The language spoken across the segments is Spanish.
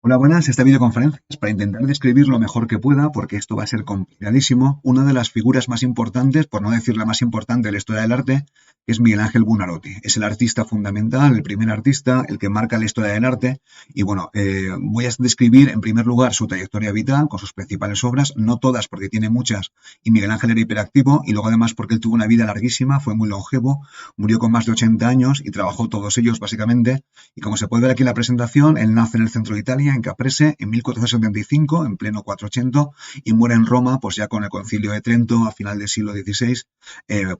Hola, buenas. Esta videoconferencia es para intentar describir lo mejor que pueda, porque esto va a ser complicadísimo. Una de las figuras más importantes, por no decir la más importante de la historia del arte, es Miguel Ángel Buonarroti. Es el artista fundamental, el primer artista, el que marca la historia del arte. Y bueno, voy a describir en primer lugar su trayectoria vital con sus principales obras, no todas porque tiene muchas y Miguel Ángel era hiperactivo, y luego además porque él tuvo una vida larguísima, fue muy longevo, murió con más de 80 años y trabajó todos ellos básicamente. Y como se puede ver aquí en la presentación, él nace en el centro de Italia, en Caprese, en 1475, en pleno 400, y muere en Roma, pues ya con el Concilio de Trento a final del siglo XVI,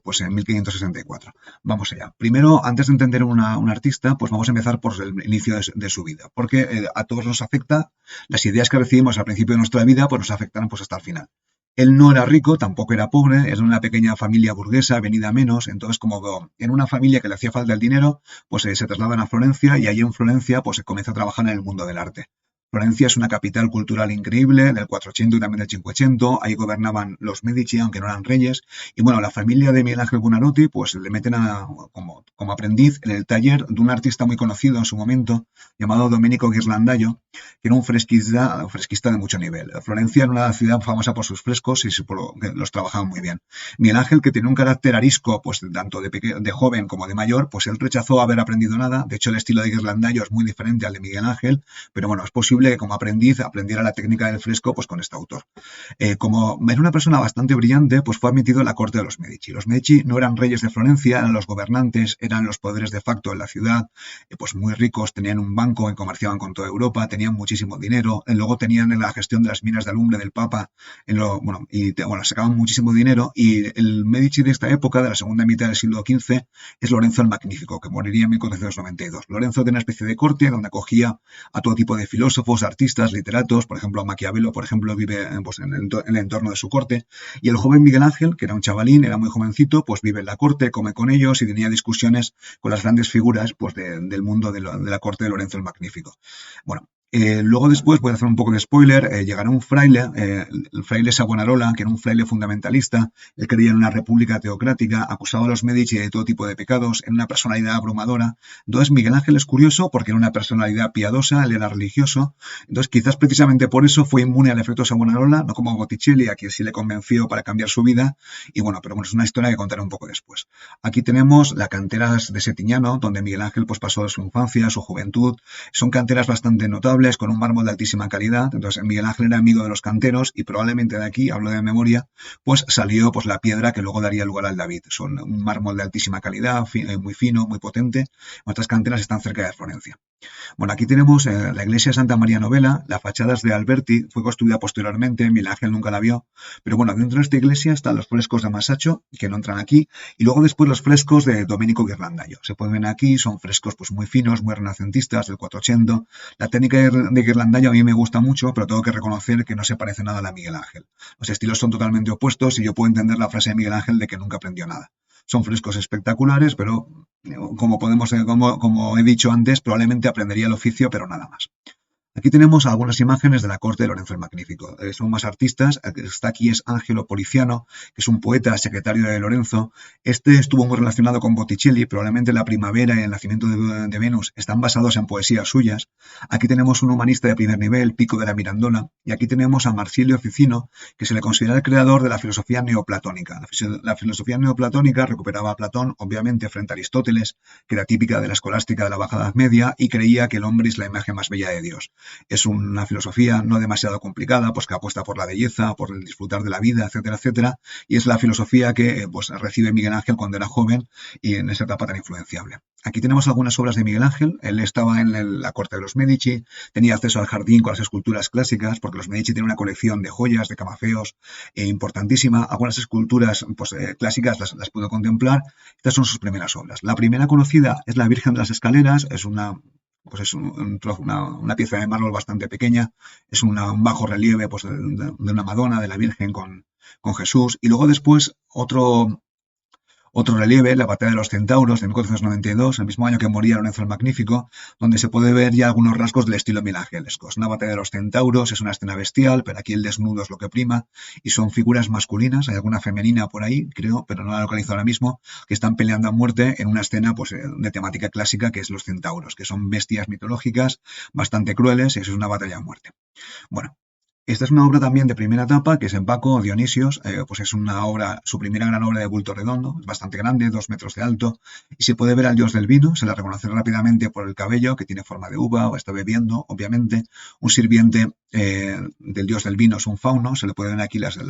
pues en 1564. Vamos allá. Primero, antes de entender un artista, pues vamos a empezar por el inicio de su vida, porque a todos nos afecta, las ideas que recibimos al principio de nuestra vida, pues nos afectan pues hasta el final. Él no era rico, tampoco era pobre, era una pequeña familia burguesa, venida a menos, entonces como en una familia que le hacía falta el dinero, pues se trasladan a Florencia y allí en Florencia pues se comienza a trabajar en el mundo del arte. Florencia es una capital cultural increíble, del 400 y también del 500, ahí gobernaban los Medici, aunque no eran reyes, y bueno, la familia de Miguel Ángel Buonarroti pues le meten como aprendiz en el taller de un artista muy conocido en su momento, llamado Domenico Ghirlandaio, que era un fresquista de mucho nivel. Florencia era una ciudad famosa por sus frescos y por lo que los trabajaban muy bien. Miguel Ángel, que tenía un carácter arisco, pues tanto de joven como de mayor, pues él rechazó haber aprendido nada. De hecho, el estilo de Ghirlandaio es muy diferente al de Miguel Ángel, pero bueno, es posible que como aprendiz aprendiera la técnica del fresco pues con este autor. Como era una persona bastante brillante, pues fue admitido en la corte de los Medici. Los Medici no eran reyes de Florencia, eran los gobernantes, eran los poderes de facto en la ciudad, pues muy ricos, tenían un banco y comerciaban con toda Europa, tenían muchísimo dinero, luego tenían la gestión de las minas de alumbre del Papa, sacaban muchísimo dinero, y el Medici de esta época, de la segunda mitad del siglo XV, es Lorenzo el Magnífico, que moriría en 1492. Lorenzo tenía una especie de corte donde acogía a todo tipo de filósofos, artistas, literatos, por ejemplo, Maquiavelo, por ejemplo, vive pues, en el entorno de su corte, y el joven Miguel Ángel, que era un chavalín, era muy jovencito, pues vive en la corte, come con ellos y tenía discusiones con las grandes figuras pues, del mundo de la corte de Lorenzo el Magnífico. Bueno, luego después, voy a hacer un poco de spoiler, llegará un fraile, el fraile Savonarola, que era un fraile fundamentalista. Él creía en una república teocrática, acusaba a los Medici de todo tipo de pecados, en una personalidad abrumadora. Entonces Miguel Ángel es curioso porque era una personalidad piadosa, él era religioso, entonces quizás precisamente por eso fue inmune al efecto Savonarola, no como Botticelli, a quien sí le convenció para cambiar su vida, y bueno, pero bueno, es una historia que contaré un poco después. Aquí tenemos las canteras de Setignano, donde Miguel Ángel pues, pasó su infancia, su juventud. Son canteras bastante notables, con un mármol de altísima calidad. Entonces Miguel Ángel era amigo de los canteros y probablemente de aquí, hablo de memoria, pues salió pues la piedra que luego daría lugar al David. Son un mármol de altísima calidad, muy fino, muy potente. Nuestras canteras están cerca de Florencia. Bueno, aquí tenemos la iglesia de Santa María Novella, la fachada es de Alberti, fue construida posteriormente, Miguel Ángel nunca la vio, pero bueno, dentro de esta iglesia están los frescos de Masaccio, que no entran aquí, y luego después los frescos de Domenico Ghirlandaio. Se pueden ver aquí, son frescos pues muy finos, muy renacentistas, del 400. La técnica de Ghirlandaio a mí me gusta mucho, pero tengo que reconocer que no se parece nada a la de Miguel Ángel. Los estilos son totalmente opuestos y yo puedo entender la frase de Miguel Ángel de que nunca aprendió nada. Son frescos espectaculares, pero como he dicho antes, probablemente aprendería el oficio, pero nada más. Aquí tenemos algunas imágenes de la corte de Lorenzo el Magnífico. Son más artistas. El que está aquí es Angelo Poliziano, que es un poeta, secretario de Lorenzo. Este estuvo muy relacionado con Botticelli. Probablemente la primavera y el nacimiento de Venus están basados en poesías suyas. Aquí tenemos un humanista de primer nivel, Pico de la Mirandola. Y aquí tenemos a Marsilio Ficino, que se le considera el creador de la filosofía neoplatónica. La filosofía neoplatónica recuperaba a Platón, obviamente, frente a Aristóteles, que era típica de la escolástica de la Baja Edad Media, y creía que el hombre es la imagen más bella de Dios. Es una filosofía no demasiado complicada, pues que apuesta por la belleza, por el disfrutar de la vida, etcétera, etcétera, y es la filosofía que pues, recibe Miguel Ángel cuando era joven y en esa etapa tan influenciable. Aquí tenemos algunas obras de Miguel Ángel. Él estaba en la corte de los Medici, tenía acceso al jardín con las esculturas clásicas, porque los Medici tienen una colección de joyas, de camafeos importantísima. Algunas esculturas pues, clásicas las pudo contemplar. Estas son sus primeras obras. La primera conocida es la Virgen de las Escaleras, es una pieza de mármol bastante pequeña, es un bajo relieve pues, de una Madonna, de la Virgen con Jesús, y luego después Otro relieve, la Batalla de los Centauros de 1492, el mismo año que moría Lorenzo el Magnífico, donde se puede ver ya algunos rasgos del estilo milangelesco. Es una batalla de los centauros, es una escena bestial, pero aquí el desnudo es lo que prima, y son figuras masculinas, hay alguna femenina por ahí, creo, pero no la localizo ahora mismo, que están peleando a muerte en una escena pues, de temática clásica que es los centauros, que son bestias mitológicas bastante crueles, y eso es una batalla a muerte. Bueno, esta es una obra también de primera etapa, que es en Baco, Dionisios, pues es una obra, su primera gran obra de bulto redondo, es bastante grande, 2 metros de alto, y se puede ver al dios del vino, se la reconoce rápidamente por el cabello, que tiene forma de uva, o está bebiendo, obviamente. Un sirviente del dios del vino es un fauno, se le pueden ver aquí las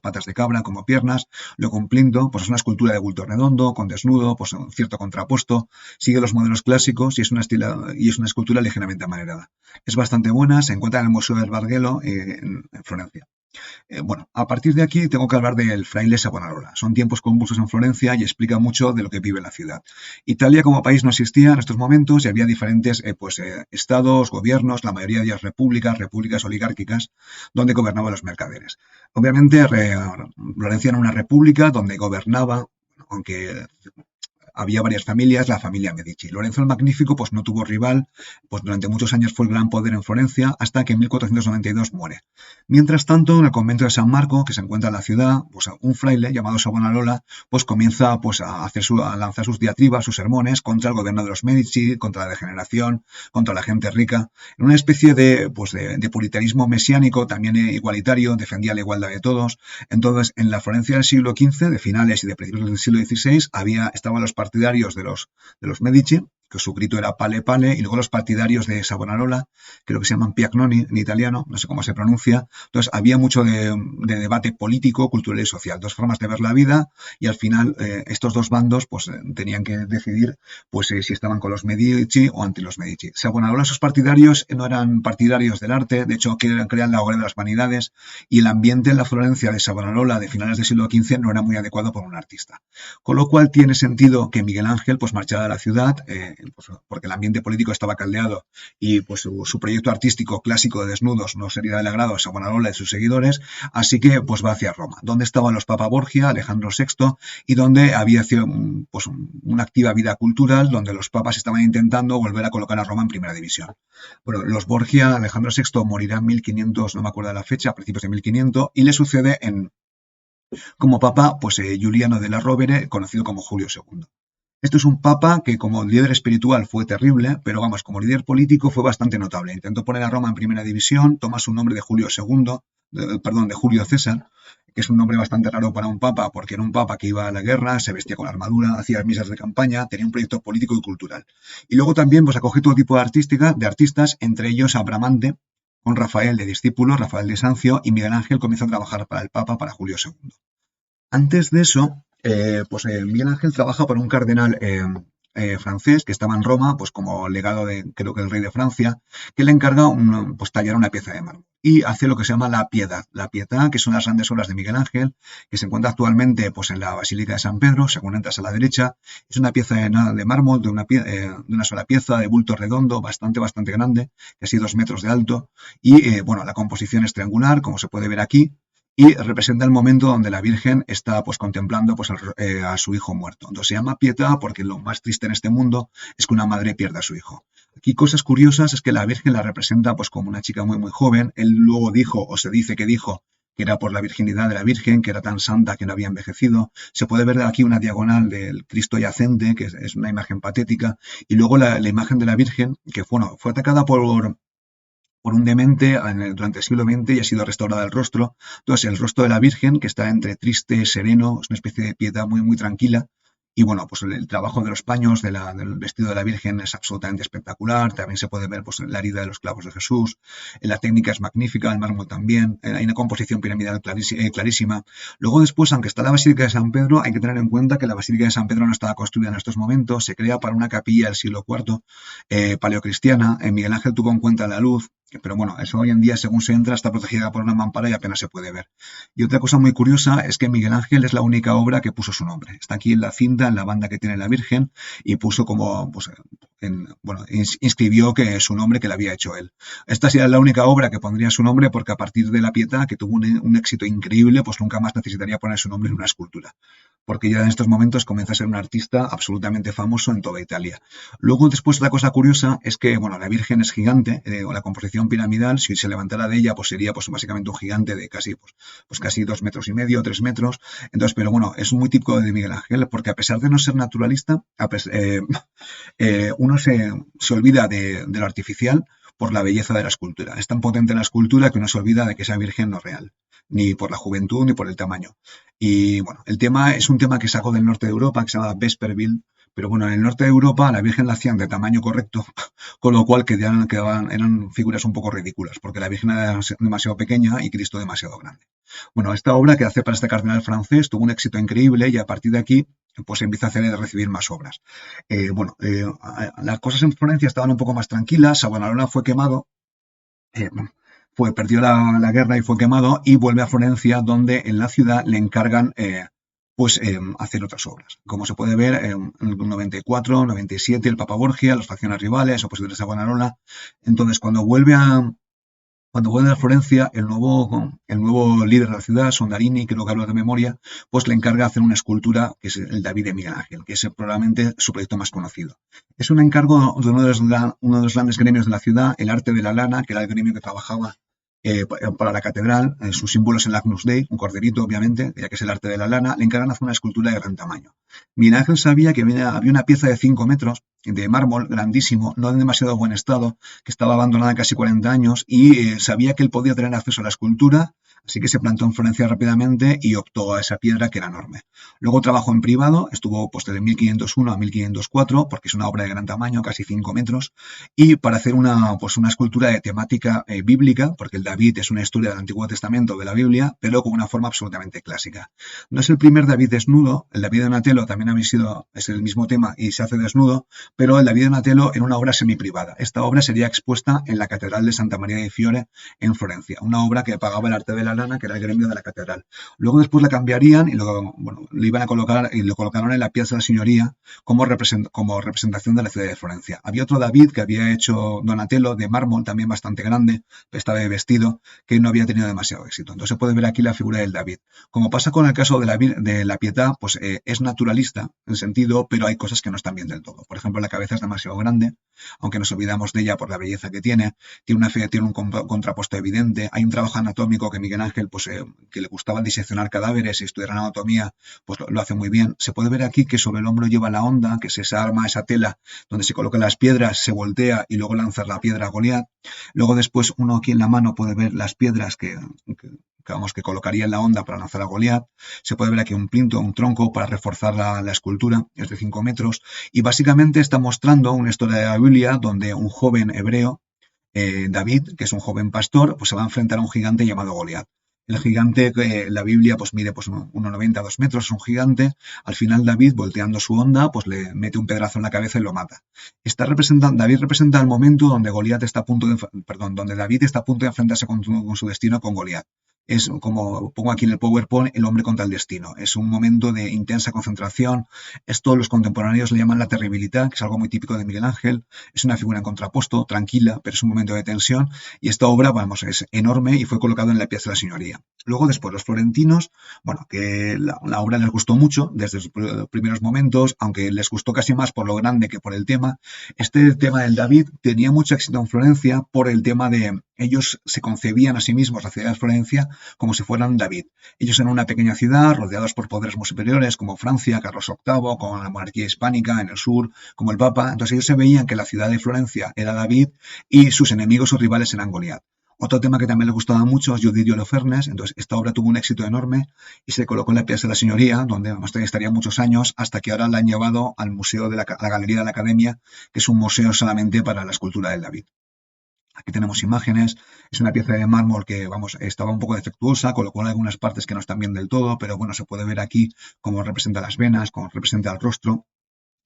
patas de cabra como piernas. Luego un plinto, pues es una escultura de bulto redondo, con desnudo, pues un cierto contrapuesto, sigue los modelos clásicos y es una escultura ligeramente amanerada. Es bastante buena, se encuentra en el Museo del Bargello en Florencia. Bueno, a partir de aquí tengo que hablar del fraile Savonarola. Son tiempos convulsos en Florencia y explica mucho de lo que vive la ciudad. Italia como país no existía en estos momentos y había diferentes estados, gobiernos, la mayoría de ellas repúblicas oligárquicas, donde gobernaban los mercaderes. Obviamente, Florencia era una república donde gobernaba, aunque había varias familias, la familia Medici. Lorenzo el Magnífico pues no tuvo rival, pues durante muchos años fue el gran poder en Florencia hasta que en 1492 muere. Mientras tanto, en el convento de San Marco, que se encuentra en la ciudad, pues un fraile llamado Savonarola pues comienza pues a lanzar sus diatribas, sus sermones contra el gobierno de los Medici, contra la degeneración, contra la gente rica, en una especie de puritanismo mesiánico, también igualitario, defendía la igualdad de todos. Entonces, en la Florencia del siglo XV, de finales y de principios del siglo XVI, estaban los partidarios de los Medici, que su grito era pale pale, y luego los partidarios de Savonarola, creo que se llaman Piagnoni en italiano, no sé cómo se pronuncia. Entonces había mucho de debate político, cultural y social, dos formas de ver la vida, y al final estos dos bandos pues tenían que decidir si estaban con los Medici o ante los Medici. Savonarola, sus partidarios no eran partidarios del arte, de hecho crean la Obra de las Vanidades, y el ambiente en la Florencia de Savonarola de finales del siglo XV no era muy adecuado para un artista. Con lo cual tiene sentido que Miguel Ángel pues marchara de la ciudad, porque el ambiente político estaba caldeado y pues su proyecto artístico clásico de desnudos no sería del agrado de Savonarola y sus seguidores, así que pues va hacia Roma, donde estaban los Papa Borgia, Alejandro VI, y donde había pues una activa vida cultural, donde los papas estaban intentando volver a colocar a Roma en primera división. Bueno, los Borgia, Alejandro VI morirá en 1500, no me acuerdo de la fecha, a principios de 1500, y le sucede como papa Giuliano della Rovere, conocido como Julio II. Esto es un papa que como líder espiritual fue terrible, pero vamos, como líder político fue bastante notable. Intentó poner a Roma en primera división, toma su nombre de Julio II, de Julio César, que es un nombre bastante raro para un papa, porque era un papa que iba a la guerra, se vestía con armadura, hacía misas de campaña, tenía un proyecto político y cultural. Y luego también pues acoge todo tipo de artistas, entre ellos a Bramante, con Rafael de discípulo, Rafael de Sancio, y Miguel Ángel comienza a trabajar para el papa, para Julio II. Antes de eso, Miguel Ángel trabaja para un cardenal francés que estaba en Roma, pues como legado de, creo que el rey de Francia, que le encarga tallar una pieza de mármol. Y hace lo que se llama la Piedad. La Pietà, que son las grandes obras de Miguel Ángel, que se encuentra actualmente pues, en la Basílica de San Pedro, según entras a la derecha. Es una pieza de mármol, de una sola pieza, de bulto redondo, bastante grande, casi 2 metros de alto. Y la composición es triangular, como se puede ver aquí, y representa el momento donde la Virgen está pues contemplando a su hijo muerto. Entonces se llama Pietà porque lo más triste en este mundo es que una madre pierda a su hijo. Aquí cosas curiosas es que la Virgen la representa pues como una chica muy joven. Él luego dijo, o se dice que dijo, que era por la virginidad de la Virgen, que era tan santa que no había envejecido. Se puede ver aquí una diagonal del Cristo yacente, que es una imagen patética, y luego la imagen de la Virgen, que fue atacada por un demente durante el siglo XX y ha sido restaurada el rostro. Entonces, el rostro de la Virgen, que está entre triste, sereno, es una especie de piedad muy tranquila. Y bueno, pues el trabajo de los paños, del vestido de la Virgen es absolutamente espectacular. También se puede ver pues, la herida de los clavos de Jesús. La técnica es magnífica, el mármol también. Hay una composición piramidal clarísima. Luego después, aunque está la Basílica de San Pedro, hay que tener en cuenta que la Basílica de San Pedro no estaba construida en estos momentos. Se crea para una capilla del siglo IV, paleocristiana. Miguel Ángel tuvo en cuenta la luz, pero bueno, eso hoy en día, según se entra, está protegida por una mampara y apenas se puede ver. Y otra cosa muy curiosa es que Miguel Ángel es la única obra que puso su nombre. Está aquí en la cinta, en la banda que tiene la Virgen, y puso inscribió que su nombre que la había hecho él. Esta sería la única obra que pondría su nombre porque a partir de la Pietà, que tuvo un éxito increíble, pues nunca más necesitaría poner su nombre en una escultura. porque ya en estos momentos comienza a ser un artista absolutamente famoso en toda Italia. Luego, después, otra cosa curiosa es que, bueno, la Virgen es gigante, o la composición piramidal, si se levantara de ella, pues sería pues básicamente un gigante de casi, pues casi 2,5 metros, 3 metros. Entonces, pero bueno, es muy típico de Miguel Ángel, porque a pesar de no ser naturalista, uno se olvida de lo artificial por la belleza de la escultura. Es tan potente la escultura que uno se olvida de que esa virgen no es real, ni por la juventud ni por el tamaño. Y bueno, el tema es un tema que sacó del norte de Europa, que se llama Vesperville, pero bueno, en el norte de Europa la Virgen la hacían de tamaño correcto, con lo cual eran figuras un poco ridículas, porque la Virgen era demasiado pequeña y Cristo demasiado grande. Bueno, esta obra que hace para este cardenal francés tuvo un éxito increíble y a partir de aquí pues empieza a recibir más obras. Las cosas en Florencia estaban un poco más tranquilas, Savonarola fue quemado, eh, perdió la guerra y fue quemado y vuelve a Florencia donde en la ciudad le encargan hacer otras obras. Como se puede ver, en el 94, 97, el Papa Borgia, las facciones rivales, opositores a Savonarola. Entonces, cuando vuelve a Florencia, el nuevo líder de la ciudad, Sondarini, creo que hablo de memoria, pues le encarga hacer una escultura que es el David de Miguel Ángel, que es probablemente su proyecto más conocido. Es un encargo de uno de los grandes gremios de la ciudad, el arte de la lana, que era el gremio que trabajaba para la catedral, sus símbolos en el Agnus Dei, un corderito obviamente, ya que es el arte de la lana, le encargan hacer una escultura de gran tamaño. Miguel Ángel sabía que había una pieza de 5 metros de mármol grandísimo, no en demasiado buen estado, que estaba abandonada casi 40 años y sabía que él podía tener acceso a la escultura, así que se plantó en Florencia rápidamente y optó a esa piedra que era enorme. Luego trabajó en privado, estuvo de 1501 a 1504, porque es una obra de gran tamaño, casi 5 metros, y para hacer una escultura de temática bíblica, porque el David es una historia del Antiguo Testamento de la Biblia, pero con una forma absolutamente clásica. No es el primer David desnudo, el David de Donatello también es el mismo tema y se hace desnudo, pero el David de Donatello era una obra semiprivada. Esta obra sería expuesta en la Catedral de Santa María de Fiore en Florencia, una obra que pagaba el arte de la lana, que era el gremio de la catedral. Luego después la cambiarían y lo iban a colocar y lo colocaron en la Piazza de la Signoria como representación de la ciudad de Florencia. Había otro David que había hecho Donatello de mármol, también bastante grande, estaba de vestido, que no había tenido demasiado éxito. Entonces se puede ver aquí la figura del David. Como pasa con el caso de la Pietà, pues es naturalista en sentido, pero hay cosas que no están bien del todo. Por ejemplo, la cabeza es demasiado grande, aunque nos olvidamos de ella por la belleza que tiene tiene un contrapuesto evidente, hay un trabajo anatómico que Miguel Ángel, que le gustaba diseccionar cadáveres y estudiar anatomía, pues lo hace muy bien. Se puede ver aquí que sobre el hombro lleva la honda, que es esa arma, esa tela, donde se colocan las piedras, se voltea y luego lanza la piedra a Goliat. Luego después uno aquí en la mano puede ver las piedras que colocaría en la honda para lanzar a Goliat. Se puede ver aquí un plinto, un tronco para reforzar la escultura, es de 5 metros, y básicamente está mostrando una historia de la Biblia donde un joven hebreo, David, que es un joven pastor, pues se va a enfrentar a un gigante llamado Goliat. El gigante, la Biblia, pues mide 1,90, 2 metros, es un gigante. Al final David, volteando su honda, pues le mete un pedazo en la cabeza y lo mata. David representa el momento donde donde David está a punto de enfrentarse con su destino, con Goliat. Es como pongo aquí en el PowerPoint, el hombre contra el destino. Es un momento de intensa concentración. Esto los contemporáneos le llaman la terribilidad, que es algo muy típico de Miguel Ángel. Es una figura en contrapuesto, tranquila, pero es un momento de tensión. Y esta obra, es enorme y fue colocada en la Piazza de la Signoria. Luego, después, los florentinos, que la obra les gustó mucho desde los primeros momentos, aunque les gustó casi más por lo grande que por el tema. Este tema del David tenía mucho éxito en Florencia por el tema de ellos se concebían a sí mismos, la ciudad de Florencia, como si fueran David. Ellos eran una pequeña ciudad rodeados por poderes muy superiores como Francia, Carlos VIII, con la monarquía hispánica en el sur, como el Papa. Entonces ellos se veían que la ciudad de Florencia era David y sus enemigos o rivales eran Goliat. Otro tema que también le gustaba mucho es Judith de Holofernes. Entonces esta obra tuvo un éxito enorme y se colocó en la Piazza de la Signoria, donde estaría muchos años, hasta que ahora la han llevado al museo a la Galería de la Academia, que es un museo solamente para la escultura del David. Aquí tenemos imágenes, es una pieza de mármol que, estaba un poco defectuosa, con lo cual hay algunas partes que no están bien del todo, pero bueno, se puede ver aquí cómo representa las venas, cómo representa el rostro.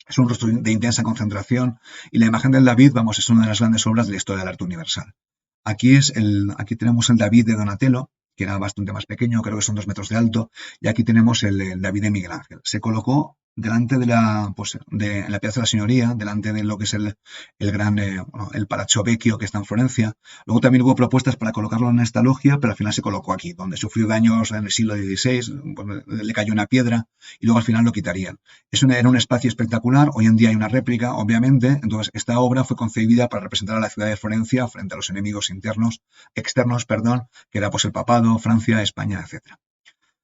Es un rostro de intensa concentración y la imagen del David, es una de las grandes obras de la historia del arte universal. Aquí tenemos el David de Donatello, que era bastante más pequeño, creo que son 2 metros de alto, y aquí tenemos el David de Miguel Ángel. Se colocó delante de la Piazza de la Signoria, delante de lo que es el gran, bueno, el Palazzo Vecchio que está en Florencia. Luego también hubo propuestas para colocarlo en esta logia, pero al final se colocó aquí, donde sufrió daños en el siglo XVI, bueno, le cayó una piedra y luego al final lo quitarían. Era un espacio espectacular, hoy en día hay una réplica, obviamente, entonces esta obra fue concebida para representar a la ciudad de Florencia frente a los enemigos externos, perdón, que era pues el papado, Francia, España, etcétera.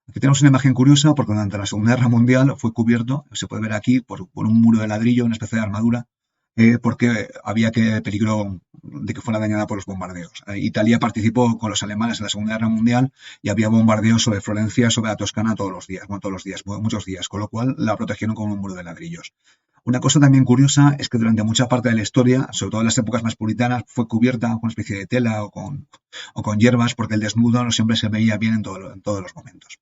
Aquí tenemos una imagen curiosa porque durante la Segunda Guerra Mundial fue cubierto, se puede ver aquí, por un muro de ladrillo, una especie de armadura, porque había peligro de que fuera dañada por los bombardeos. Italia participó con los alemanes en la Segunda Guerra Mundial y había bombardeos sobre Florencia, sobre la Toscana todos los días, bueno, todos los días, muchos días, con lo cual la protegieron con un muro de ladrillos. Una cosa también curiosa es que durante mucha parte de la historia, sobre todo en las épocas más puritanas, fue cubierta con una especie de tela o con hierbas, porque el desnudo no siempre se veía bien en todos los momentos.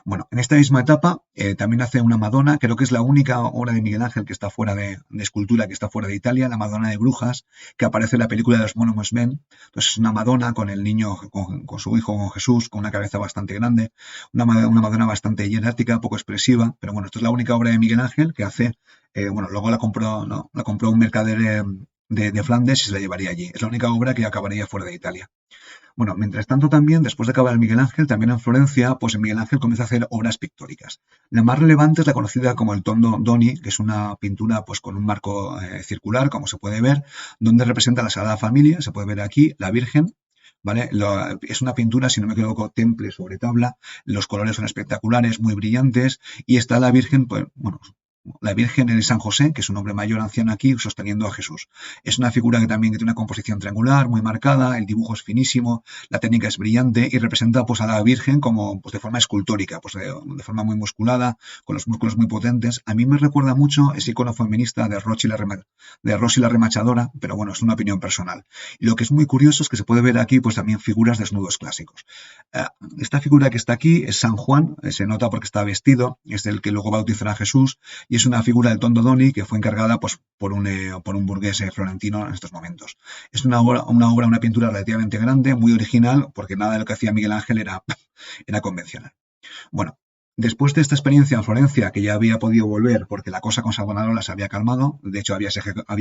Bueno, en esta misma etapa también hace una Madonna, creo que es la única obra de Miguel Ángel que está fuera de escultura, que está fuera de Italia, la Madonna de Brujas, que aparece en la película de los Monomos Men. Entonces es una Madonna con el niño, con su hijo, con Jesús, con una cabeza bastante grande, una Madonna bastante hierática, poco expresiva, pero bueno, esto es la única obra de Miguel Ángel que hace, bueno, luego la compró, no, la compró un mercader de Flandes y se la llevaría allí. Es la única obra que acabaría fuera de Italia. Bueno, mientras tanto también, después de acabar el Miguel Ángel, también en Florencia, pues Miguel Ángel comienza a hacer obras pictóricas. La más relevante es la conocida como el Tondo Doni, que es una pintura pues con un marco circular, como se puede ver, donde representa la Sagrada Familia, se puede ver aquí, la Virgen, ¿vale? Es una pintura, si no me equivoco, temple sobre tabla, los colores son espectaculares, muy brillantes, y está la Virgen, pues, bueno, la Virgen en San José, que es un hombre mayor anciano aquí, sosteniendo a Jesús. Es una figura que también tiene una composición triangular, muy marcada, el dibujo es finísimo, la técnica es brillante y representa pues, a la Virgen como pues, de forma escultórica, pues, de forma muy musculada, con los músculos muy potentes. A mí me recuerda mucho ese icono feminista de Rosy la Remachadora, pero bueno, es una opinión personal. Y lo que es muy curioso es que se puede ver aquí pues también figuras desnudos clásicos. Esta figura que está aquí es San Juan, se nota porque está vestido, es el que luego bautizará a Jesús, y es una figura del Tondo Doni que fue encargada pues, por un burgués florentino en estos momentos. Es una pintura relativamente grande, muy original, porque nada de lo que hacía Miguel Ángel era convencional. Bueno, después de esta experiencia en Florencia, que ya había podido volver porque la cosa con Savonarola se había calmado, de hecho había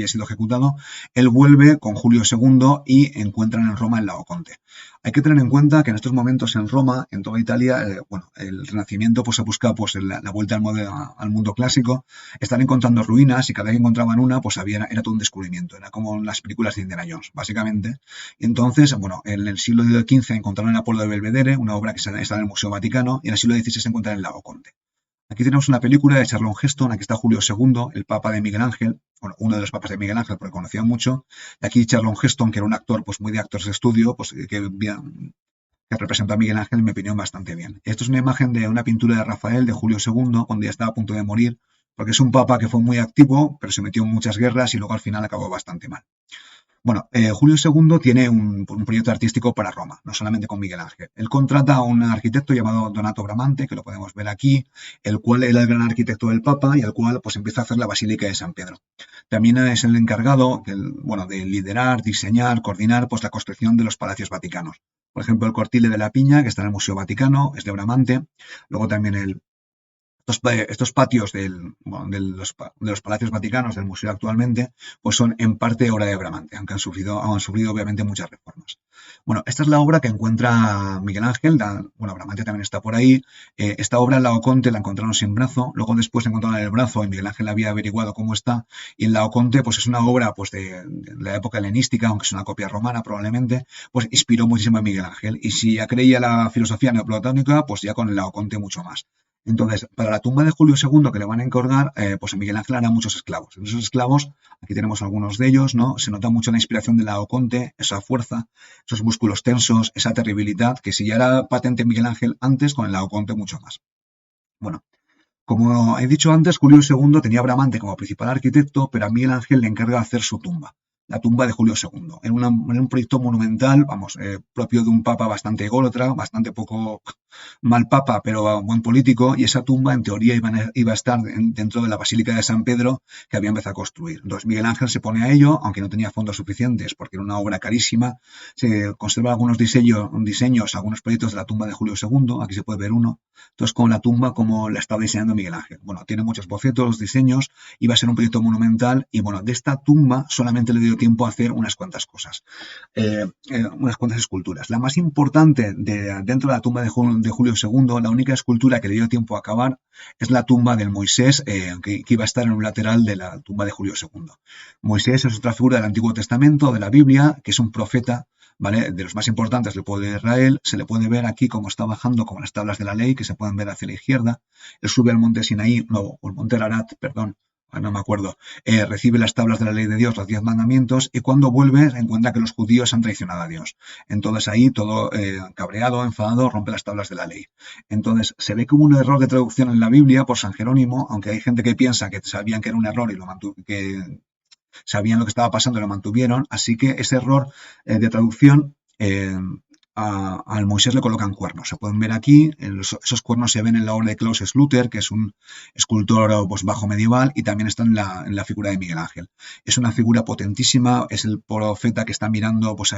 sido ejecutado, él vuelve con Julio II y encuentran en Roma el Laoconte. Hay que tener en cuenta que en estos momentos en Roma, en toda Italia, bueno, el Renacimiento pues se busca pues la vuelta al mundo clásico, están encontrando ruinas y cada vez que encontraban una pues era todo un descubrimiento, era como en las películas de Indiana Jones, básicamente. Y entonces, bueno, en el siglo XV encontraron el Apolo de Belvedere, una obra que está en el Museo Vaticano, y en el siglo XVI se encuentra en el Laoconte. Aquí tenemos una película de Charlton Heston, aquí está Julio II, el papa de Miguel Ángel, bueno, uno de los papas de Miguel Ángel, porque conocía mucho, y aquí Charlton Heston, que era un actor pues muy de actores de estudio, pues que representa a Miguel Ángel, en mi opinión, bastante bien. Esto es una imagen de una pintura de Rafael, de Julio II, cuando ya estaba a punto de morir, porque es un papa que fue muy activo, pero se metió en muchas guerras y luego al final acabó bastante mal. Bueno, Julio II tiene un proyecto artístico para Roma, no solamente con Miguel Ángel. Él contrata a un arquitecto llamado Donato Bramante, que lo podemos ver aquí, el cual era el gran arquitecto del Papa y el cual pues empieza a hacer la Basílica de San Pedro. También es el encargado bueno, de liderar, diseñar, coordinar pues, la construcción de los palacios vaticanos. Por ejemplo, el Cortile de la Piña, que está en el Museo Vaticano, es de Bramante. Luego también estos patios bueno, de los palacios vaticanos del museo actualmente, pues son en parte obra de Bramante, aunque han sufrido obviamente muchas reformas. Bueno, esta es la obra que encuentra Miguel Ángel, bueno, Bramante también está por ahí. Esta obra en Laoconte la encontraron sin brazo, luego después encontraron el brazo y Miguel Ángel había averiguado cómo está, y en Laoconte pues es una obra pues de la época helenística, aunque es una copia romana probablemente, pues inspiró muchísimo a Miguel Ángel, y si ya creía la filosofía neoplatónica, pues ya con el Laoconte mucho más. Entonces, para la tumba de Julio II que le van a encargar, pues Miguel Ángel hará muchos esclavos. En esos esclavos, aquí tenemos algunos de ellos, ¿no? Se nota mucho la inspiración de Laoconte, esa fuerza, esos músculos tensos, esa terribilidad, que si ya era patente Miguel Ángel antes, con el Laoconte mucho más. Bueno, como he dicho antes, Julio II tenía a Bramante como principal arquitecto, pero a Miguel Ángel le encarga hacer su tumba, la tumba de Julio II. En un proyecto monumental, vamos, propio de un papa bastante ególatra, bastante poco mal papa, pero buen político, y esa tumba en teoría iba a estar dentro de la Basílica de San Pedro que había empezado a construir. Entonces Miguel Ángel se pone a ello, aunque no tenía fondos suficientes porque era una obra carísima. Se conservan algunos diseños, algunos proyectos de la tumba de Julio II, aquí se puede ver uno. Entonces con la tumba como la estaba diseñando Miguel Ángel. Bueno, tiene muchos bocetos, diseños, iba a ser un proyecto monumental y bueno, de esta tumba solamente le dio tiempo a hacer unas cuantas cosas. Unas cuantas esculturas. La más importante dentro de la tumba de Julio II, la única escultura que le dio tiempo a acabar, es la tumba del Moisés, que iba a estar en un lateral de la tumba de Julio II. Moisés es otra figura del Antiguo Testamento, de la Biblia, que es un profeta, ¿vale? De los más importantes del pueblo de Israel. Se le puede ver aquí cómo está bajando, como las tablas de la ley, que se pueden ver hacia la izquierda. Él sube al monte Sinaí, no, o el monte Ararat, perdón, no me acuerdo, recibe las tablas de la ley de Dios, los 10 mandamientos, y cuando vuelve encuentra que los judíos han traicionado a Dios. Entonces ahí todo cabreado, enfadado, rompe las tablas de la ley. Entonces se ve que hubo un error de traducción en la Biblia por San Jerónimo, aunque hay gente que piensa que sabían que era un error y que sabían lo que estaba pasando y lo mantuvieron, así que ese error de traducción al Moisés le colocan cuernos. Se pueden ver aquí, esos cuernos se ven en la obra de Klaus Schluter, que es un escultor pues, bajo medieval, y también está en la figura de Miguel Ángel. Es una figura potentísima, es el profeta que está mirando pues,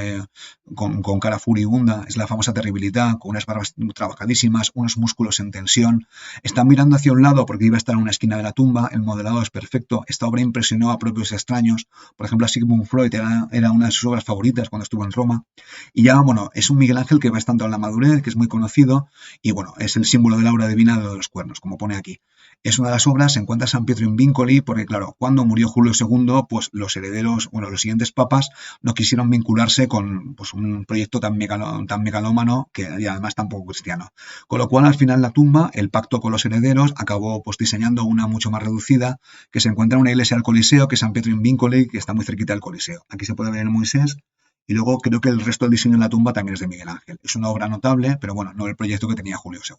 con cara furibunda, es la famosa terribilidad, con unas barbas trabajadísimas, unos músculos en tensión. Está mirando hacia un lado porque iba a estar en una esquina de la tumba, el modelado es perfecto. Esta obra impresionó a propios extraños. Por ejemplo, a Sigmund Freud era una de sus obras favoritas cuando estuvo en Roma. Y ya, bueno, es un Miguel Ángel que va estando en la madurez, que es muy conocido, y bueno, es el símbolo de la obra divina de los cuernos, como pone aquí. Es una de las obras, se encuentra San Pietro in Vincoli, porque claro, cuando murió Julio II, pues los herederos, bueno, los siguientes papas no quisieron vincularse con pues, un proyecto tan megalómano que y además tan poco cristiano. Con lo cual, al final, la tumba, el pacto con los herederos, acabó pues diseñando una mucho más reducida, que se encuentra en una iglesia del Coliseo, que es San Pietro in Vincoli, que está muy cerquita del Coliseo. Aquí se puede ver el Moisés. Y luego creo que el resto del diseño de la tumba también es de Miguel Ángel. Es una obra notable, pero bueno, no el proyecto que tenía Julio II.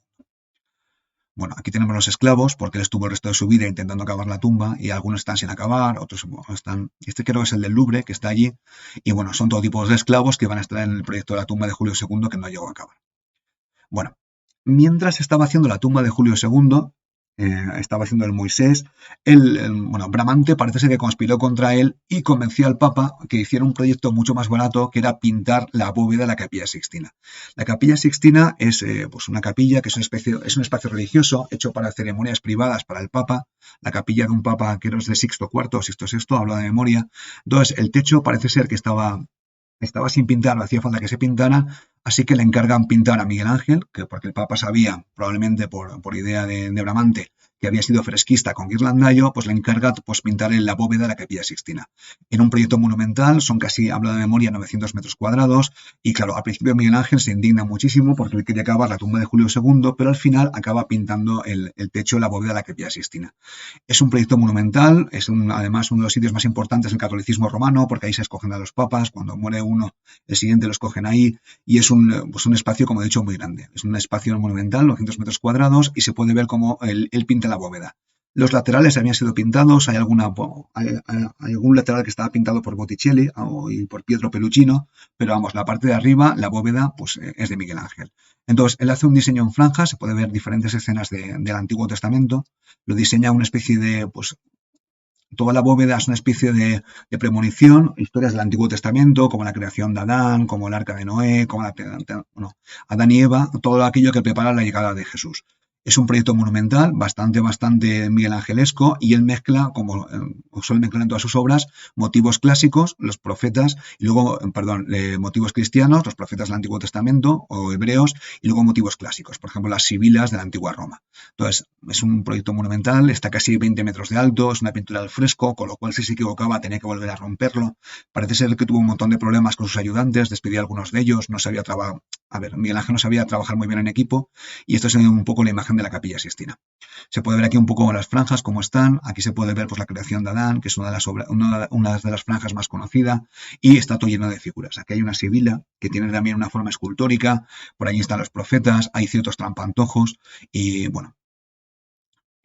Bueno, aquí tenemos los esclavos, porque él estuvo el resto de su vida intentando acabar la tumba, y algunos están sin acabar, otros están... Este creo que es el del Louvre, que está allí, y bueno, son todo tipos de esclavos que van a estar en el proyecto de la tumba de Julio II, que no llegó a acabar. Bueno, mientras estaba haciendo la tumba de Julio II, estaba haciendo el Moisés, bueno, Bramante parece ser que conspiró contra él y convenció al Papa que hiciera un proyecto mucho más barato, que era pintar la bóveda de la Capilla Sixtina. La Capilla Sixtina es pues una capilla que es un espacio religioso hecho para ceremonias privadas para el Papa. La capilla de un Papa que era de Sixto IV o Sixto VI, hablo de memoria. Entonces, el techo parece ser que estaba sin pintar, no hacía falta que se pintara, así que le encargan pintar a Miguel Ángel, que porque el Papa sabía, probablemente por idea de Bramante, que había sido fresquista con Ghirlandaio, pues le encarga pues, pintar en la bóveda de la Capilla Sixtina. Era un proyecto monumental, son casi, hablo de memoria, 900 metros cuadrados, y claro, al principio Miguel Ángel se indigna muchísimo porque él quería acabar la tumba de Julio II, pero al final acaba pintando el techo de la bóveda de la Capilla Sixtina. Es un proyecto monumental, es además uno de los sitios más importantes del catolicismo romano, porque ahí se escogen a los papas, cuando muere uno, el siguiente lo escogen ahí, y es pues un espacio, como he dicho, muy grande. Es un espacio monumental, 900 metros cuadrados, y se puede ver cómo él pinta la bóveda. Los laterales habían sido pintados, hay algún lateral que estaba pintado por Botticelli y por Pietro Pellucino, pero vamos, la parte de arriba, la bóveda, pues es de Miguel Ángel. Entonces, él hace un diseño en franjas, se puede ver diferentes escenas del Antiguo Testamento, lo diseña una especie de, pues, toda la bóveda es una especie de premonición, historias del Antiguo Testamento, como la creación de Adán, como el arca de Noé, como Adán y Eva, todo aquello que prepara la llegada de Jesús. Es un proyecto monumental, bastante Miguel Angelesco, y él mezcla, como suele mezclar en todas sus obras, motivos clásicos, los profetas, y luego, motivos cristianos, los profetas del Antiguo Testamento, o hebreos, y luego motivos clásicos, por ejemplo, las sibilas de la antigua Roma. Entonces, es un proyecto monumental, está casi 20 metros de alto, es una pintura al fresco, con lo cual si se equivocaba tenía que volver a romperlo. Parece ser que tuvo un montón de problemas con sus ayudantes, despidió a algunos de ellos, no sabía trabajar. A ver, Miguel Ángel no sabía trabajar muy bien en equipo, y esto es un poco la imagen de la Capilla Sixtina. Se puede ver aquí un poco las franjas, cómo están. Aquí se puede ver pues, la creación de Adán, que es una de las franjas más conocidas, y está todo lleno de figuras. Aquí hay una sibila, que tiene también una forma escultórica, por allí están los profetas, hay ciertos trampantojos, y bueno,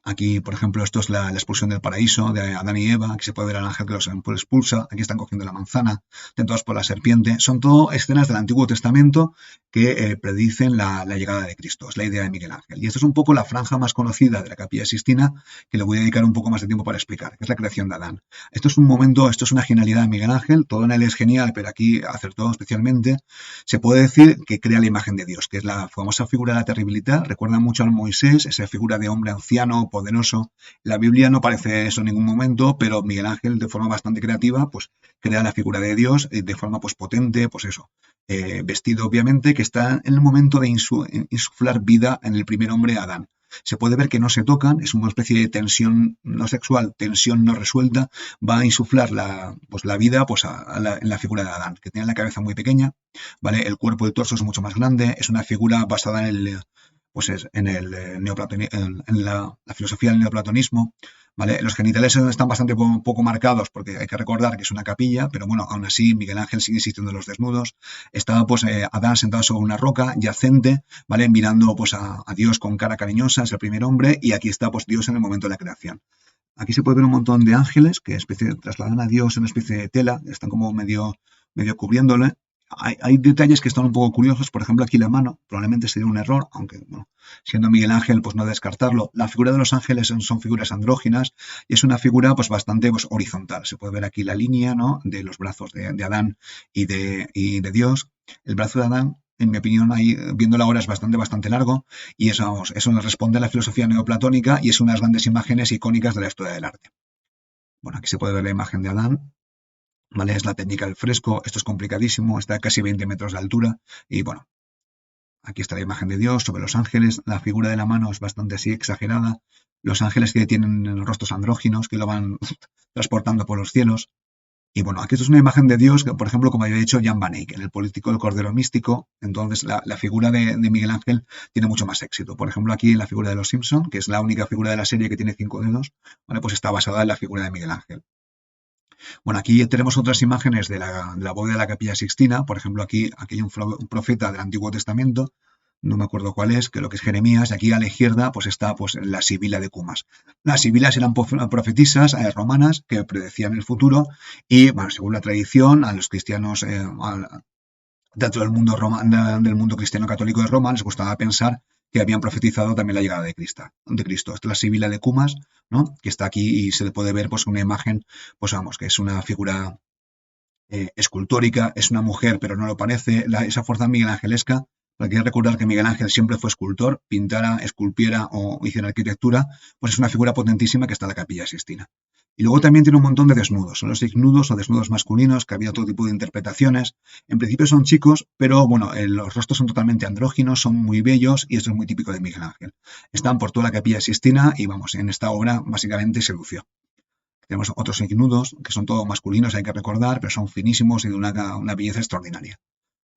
aquí, por ejemplo, esto es la expulsión del paraíso de Adán y Eva. Aquí se puede ver al ángel que los expulsa. Aquí están cogiendo la manzana, tentados por la serpiente. Son todo escenas del Antiguo Testamento que predicen la llegada de Cristo. Es la idea de Miguel Ángel. Y esta es un poco la franja más conocida de la Capilla Sixtina, que le voy a dedicar un poco más de tiempo para explicar, que es la creación de Adán. Esto es un momento, esto es una genialidad de Miguel Ángel, todo en él es genial, pero aquí acertó especialmente. Se puede decir que crea la imagen de Dios, que es la famosa figura de la terribilidad. Recuerda mucho al Moisés, esa figura de hombre anciano, poderoso. La Biblia no parece eso en ningún momento, pero Miguel Ángel, de forma bastante creativa, pues crea la figura de Dios de forma pues potente, pues eso, vestido obviamente, que está en el momento de insuflar vida en el primer hombre, Adán. Se puede ver que no se tocan, es una especie de tensión no sexual, tensión no resuelta, va a insuflar la vida pues en la figura de Adán, que tiene la cabeza muy pequeña, ¿vale? El cuerpo y el torso es mucho más grande, es una figura basada en la filosofía del neoplatonismo, ¿vale? Los genitales están bastante poco marcados porque hay que recordar que es una capilla, pero bueno, aún así Miguel Ángel sigue insistiendo en los desnudos. Está pues Adán sentado sobre una roca yacente, ¿vale? Mirando pues a Dios con cara cariñosa, es el primer hombre, y aquí está pues Dios en el momento de la creación. Aquí se puede ver un montón de ángeles que trasladan a Dios en una especie de tela, están como medio cubriéndole. Hay detalles que están un poco curiosos, por ejemplo aquí la mano, probablemente sería un error, aunque bueno, siendo Miguel Ángel pues no descartarlo. La figura de los ángeles son figuras andróginas y es una figura pues bastante pues, horizontal. Se puede ver aquí la línea, ¿no?, de los brazos de Adán y de Dios. El brazo de Adán, en mi opinión, ahí, viéndolo ahora, es bastante largo, y eso nos responde a la filosofía neoplatónica y es una de las grandes imágenes icónicas de la historia del arte. Bueno, aquí se puede ver la imagen de Adán, ¿vale? Es la técnica del fresco, esto es complicadísimo, está a casi 20 metros de altura, y bueno, aquí está la imagen de Dios sobre los ángeles, la figura de la mano es bastante así exagerada, los ángeles que tienen rostros andróginos, que lo van transportando por los cielos. Y bueno, aquí esto es una imagen de Dios, que, por ejemplo, como había dicho Jan van Eyck, en el político del Cordero Místico, entonces la figura de Miguel Ángel tiene mucho más éxito. Por ejemplo, aquí la figura de los Simpson, que es la única figura de la serie que tiene 5 dedos, ¿vale? Pues está basada en la figura de Miguel Ángel. Bueno, aquí tenemos otras imágenes de la bóveda de la Capilla Sixtina. Por ejemplo, aquí hay un profeta del Antiguo Testamento, no me acuerdo cuál es, que lo que es Jeremías, y aquí a la izquierda pues está pues la Sibila de Cumas. Las sibilas eran profetisas romanas que predecían el futuro y, bueno, según la tradición, a los cristianos, dentro del mundo cristiano católico de Roma, les gustaba pensar que habían profetizado también la llegada de Cristo. Esta es la Sibila de Cumas, ¿no?, que está aquí y se le puede ver pues una imagen, pues vamos, que es una figura escultórica, es una mujer pero no lo parece, esa fuerza miguelangelesca. Hay que recordar que Miguel Ángel siempre fue escultor, pintara, esculpiera o hiciera arquitectura, pues es una figura potentísima que está en la Capilla Sixtina. Y luego también tiene un montón de desnudos, son los desnudos o desnudos masculinos, que había todo tipo de interpretaciones. En principio son chicos, pero bueno, los rostros son totalmente andróginos, son muy bellos y esto es muy típico de Miguel Ángel. Están por toda la Capilla Sixtina y vamos, en esta obra básicamente se lució. Tenemos otros desnudos que son todos masculinos, hay que recordar, pero son finísimos y de una belleza extraordinaria.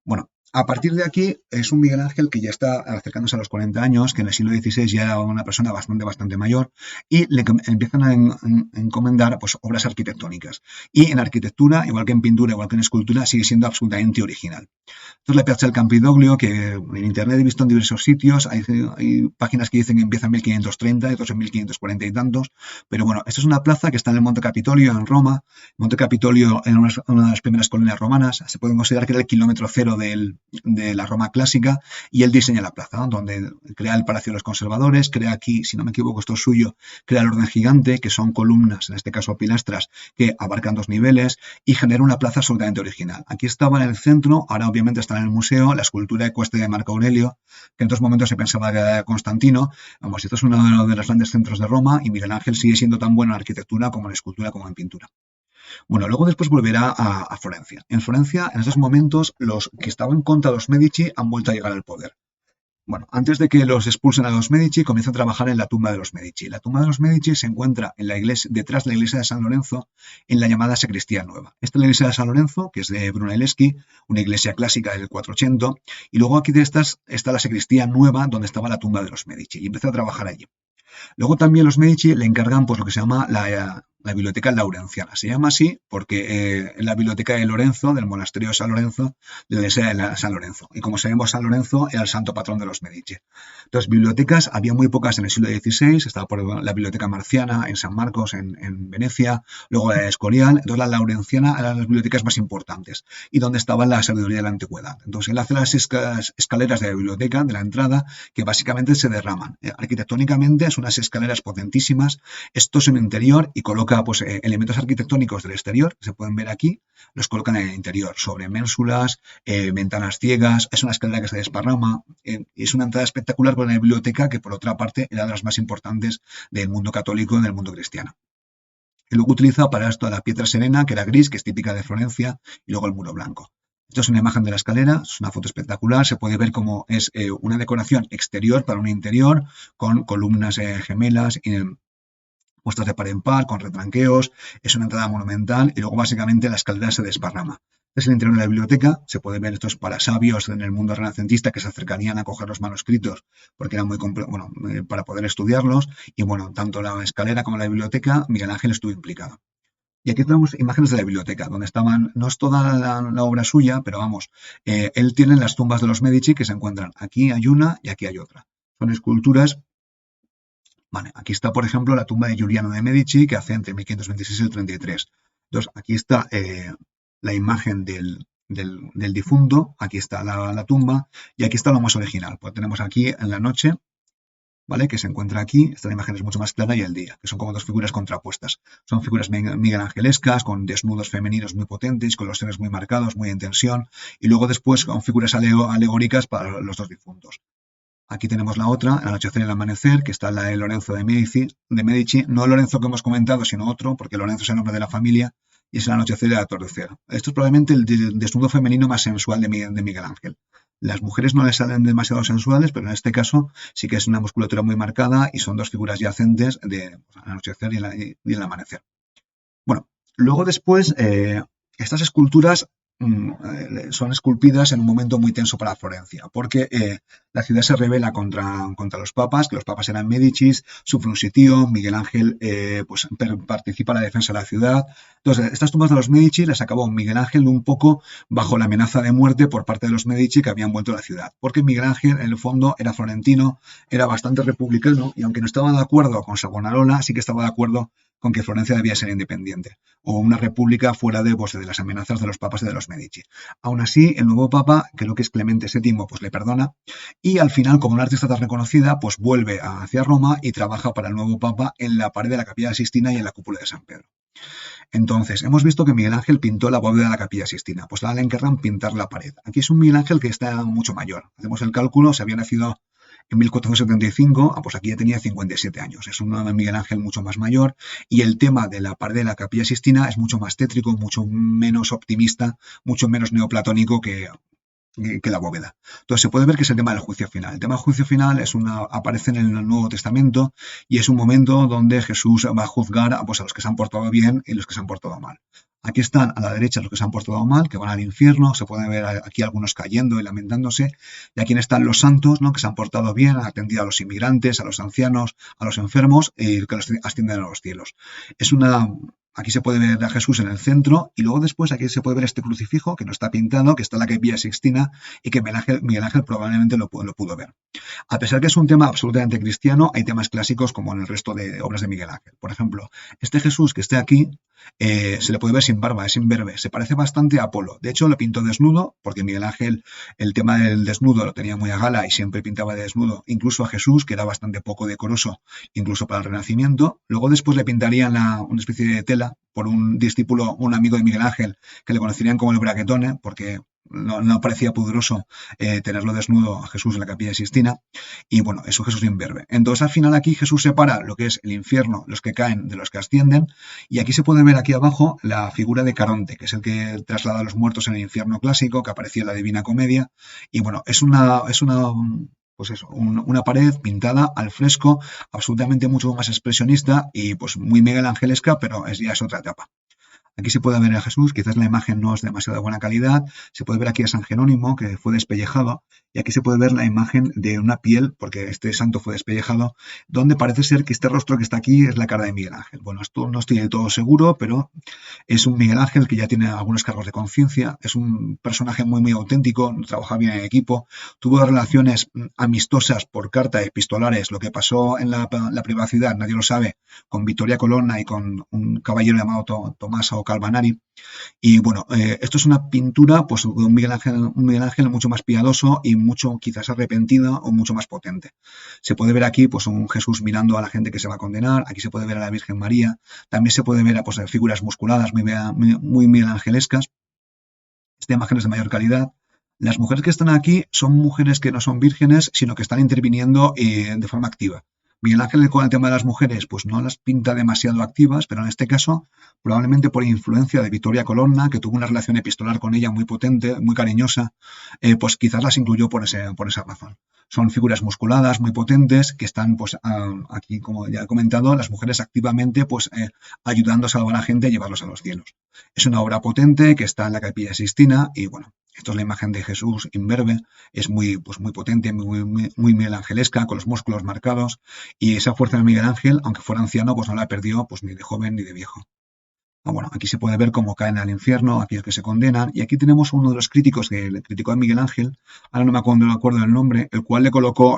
Bueno, a partir de aquí es un Miguel Ángel que ya está acercándose a los 40 años, que en el siglo XVI ya era una persona bastante mayor, y le empiezan a encomendar pues, obras arquitectónicas. Y en arquitectura, igual que en pintura, igual que en escultura, sigue siendo absolutamente original. Entonces la Piazza del Campidoglio, que en internet he visto en diversos sitios, hay páginas que dicen que empieza en 1530, otros en 1540 y tantos, pero bueno, esta es una plaza que está en el Monte Capitolio, en Roma. Monte Capitolio en una de las primeras colonias romanas, se puede considerar que era el kilómetro cero de la Roma clásica, y él diseña la plaza, ¿no?, donde crea el Palacio de los Conservadores, crea aquí, si no me equivoco, esto es suyo, crea el orden gigante, que son columnas, en este caso pilastras, que abarcan 2 niveles, y genera una plaza absolutamente original. Aquí estaba en el centro, ahora obviamente está en el museo, la escultura ecuestre de Marco Aurelio, que en otros momentos se pensaba que era Constantino. Vamos, esto es uno de los grandes centros de Roma, y Miguel Ángel sigue siendo tan bueno en arquitectura como en escultura como en pintura. Bueno, luego después volverá a Florencia. En Florencia, en esos momentos, los que estaban contra los Medici han vuelto a llegar al poder. Bueno, antes de que los expulsen a los Medici, comienza a trabajar en la tumba de los Medici. La tumba de los Medici se encuentra en la iglesia, detrás de la iglesia de San Lorenzo, en la llamada Sacristía Nueva. Esta es la iglesia de San Lorenzo, que es de Brunelleschi, una iglesia clásica del 400, y luego aquí de estas está la Sacristía Nueva, donde estaba la tumba de los Medici, y empieza a trabajar allí. Luego también los Medici le encargan pues lo que se llama la biblioteca laurenciana. Se llama así porque es la biblioteca de Lorenzo, del monasterio de San Lorenzo, de la iglesia de San Lorenzo. Y como sabemos, San Lorenzo era el santo patrón de los Medici. Entonces, bibliotecas había muy pocas en el siglo XVI. Estaba por la biblioteca marciana en San Marcos, en Venecia, luego la de Escorial. Entonces, la laurenciana eran las bibliotecas más importantes y donde estaba la sabiduría de la antigüedad. Entonces, él hace las escaleras de la biblioteca, de la entrada, que básicamente se derraman. Arquitectónicamente, son unas escaleras potentísimas. Esto es en el interior y coloca pues, elementos arquitectónicos del exterior, que se pueden ver aquí, los colocan en el interior, sobre ménsulas, ventanas ciegas. Es una escalera que se desparrama. Es una entrada espectacular por la biblioteca que, por otra parte, era de las más importantes del mundo católico y del mundo cristiano. Y luego utiliza para esto la piedra serena, que era gris, que es típica de Florencia, y luego el muro blanco. Esto es una imagen de la escalera, es una foto espectacular, se puede ver cómo es una decoración exterior para un interior, con columnas gemelas, puestas de par en par, con retranqueos. Es una entrada monumental y luego básicamente la escalera se desparrama. Es el interior de la biblioteca, se puede ver estos para sabios en el mundo renacentista que se acercarían a coger los manuscritos porque eran muy para poder estudiarlos. Y bueno, tanto la escalera como la biblioteca, Miguel Ángel estuvo implicado. Y aquí tenemos imágenes de la biblioteca, donde estaban, no es toda la obra suya, pero vamos, él tiene las tumbas de los Medici que se encuentran. Aquí hay una y aquí hay otra. Son esculturas. Vale, aquí está, por ejemplo, la tumba de Giuliano de Medici, que hace entre 1526 y el 33. Entonces, aquí está la imagen del difunto, aquí está la tumba, y aquí está lo más original. Pues tenemos aquí en la noche, ¿vale? Que se encuentra aquí, esta imagen es mucho más clara, y el día, que son como dos figuras contrapuestas. Son figuras miguelangelescas, con desnudos femeninos muy potentes, con los senos muy marcados, muy en tensión, y luego después con figuras alegóricas para los dos difuntos. Aquí tenemos la otra, el anochecer y el amanecer, que está la de Lorenzo de Medici, no el Lorenzo que hemos comentado, sino otro, porque Lorenzo es el nombre de la familia, y es el anochecer y el atardecer. Esto es probablemente el desnudo femenino más sensual de Miguel Ángel. Las mujeres no le salen demasiado sensuales, pero en este caso sí que es una musculatura muy marcada y son dos figuras yacentes de el anochecer y el amanecer. Bueno, luego después, estas esculturas son esculpidas en un momento muy tenso para Florencia, porque la ciudad se rebela contra los papas, que los papas eran Médicis, sufre un sitio, Miguel Ángel pues participa en la defensa de la ciudad. Entonces, estas tumbas de los Medici las acabó Miguel Ángel un poco bajo la amenaza de muerte por parte de los Medici que habían vuelto a la ciudad, porque Miguel Ángel en el fondo era florentino, era bastante republicano y aunque no estaba de acuerdo con Savonarola, sí que estaba de acuerdo con que Florencia debía ser independiente o una república fuera de las amenazas de los papas y de los Medici. Aún así, el nuevo papa, creo que es Clemente VII, pues le perdona y al final, como una artista tan reconocida, pues vuelve hacia Roma y trabaja para el nuevo papa en la pared de la Capilla Sistina y en la cúpula de San Pedro. Entonces, hemos visto que Miguel Ángel pintó la bóveda de la Capilla Sistina, pues ahora le encargan pintar la pared. Aquí es un Miguel Ángel que está mucho mayor. Hacemos el cálculo, se había nacido en 1475, pues aquí ya tenía 57 años. Es un Miguel Ángel mucho más mayor y el tema de la pared de la Capilla Sistina es mucho más tétrico, mucho menos optimista, mucho menos neoplatónico que la bóveda. Entonces se puede ver que es el tema del juicio final. El tema del juicio final aparece en el Nuevo Testamento y es un momento donde Jesús va a juzgar a los que se han portado bien y los que se han portado mal. Aquí están a la derecha los que se han portado mal, que van al infierno, se pueden ver aquí algunos cayendo y lamentándose, y aquí están los santos, ¿no? Que se han portado bien, han atendido a los inmigrantes, a los ancianos, a los enfermos y que los ascienden a los cielos. Aquí se puede ver a Jesús en el centro y luego después aquí se puede ver este crucifijo que no está pintado, que está en la Capilla Sixtina y que Miguel Ángel probablemente lo pudo ver. A pesar que es un tema absolutamente cristiano, hay temas clásicos como en el resto de obras de Miguel Ángel. Por ejemplo, este Jesús que está aquí se le puede ver sin barba, es imberbe, se parece bastante a Apolo. De hecho, lo pintó desnudo porque Miguel Ángel el tema del desnudo lo tenía muy a gala y siempre pintaba de desnudo, incluso a Jesús, que era bastante poco decoroso, incluso para el Renacimiento. Luego después le pintarían una especie de tela por un discípulo, un amigo de Miguel Ángel, que le conocerían como el Braquetone, porque no parecía pudoroso tenerlo desnudo a Jesús en la Capilla Sixtina, y bueno, eso Jesús imberbe. Entonces al final aquí Jesús separa lo que es el infierno, los que caen de los que ascienden, y aquí se puede ver aquí abajo la figura de Caronte, que es el que traslada a los muertos en el infierno clásico, que aparecía en la Divina Comedia, y bueno, es una pared pintada al fresco, absolutamente mucho más expresionista y pues muy Miguel Angelesca, pero ya es otra etapa. Aquí se puede ver a Jesús, quizás la imagen no es demasiado buena calidad, se puede ver aquí a San Jerónimo, que fue despellejado, Y aquí se puede ver la imagen de una piel, porque este santo fue despellejado, donde parece ser que este rostro que está aquí es la cara de Miguel Ángel. Bueno, esto no estoy del todo seguro, pero es un Miguel Ángel que ya tiene algunos cargos de conciencia, es un personaje muy auténtico, trabaja bien en equipo, tuvo relaciones amistosas por carta, epistolares, lo que pasó en la privacidad, nadie lo sabe, con Vittoria Colonna y con un caballero llamado Tommaso Calvanari. Y bueno, esto es una pintura pues, de un Miguel Ángel mucho más piadoso y mucho quizás arrepentido o mucho más potente. Se puede ver aquí pues, un Jesús mirando a la gente que se va a condenar, aquí se puede ver a la Virgen María, también se puede ver a pues, figuras musculadas muy Miguel Angelescas. Esta imagen es de mayor calidad. Las mujeres que están aquí son mujeres que no son vírgenes, sino que están interviniendo de forma activa. Miguel Ángel con el tema de las mujeres, pues no las pinta demasiado activas, pero en este caso, probablemente por influencia de Vittoria Colonna, que tuvo una relación epistolar con ella muy potente, muy cariñosa, pues quizás las incluyó por esa razón. Son figuras musculadas, muy potentes, que están, pues, aquí, como ya he comentado, las mujeres activamente, pues, ayudando a salvar a la gente y llevarlos a los cielos. Es una obra potente que está en la Capilla Sixtina y, bueno, esto es la imagen de Jesús imberbe, es muy potente, muy Miguel Angelesca, con los músculos marcados, y esa fuerza de Miguel Ángel, aunque fuera anciano, pues no la perdió pues ni de joven ni de viejo. Bueno, aquí se puede ver cómo caen al infierno aquellos que se condenan, y aquí tenemos uno de los críticos que le criticó a Miguel Ángel, ahora no me acuerdo del nombre, el cual le colocó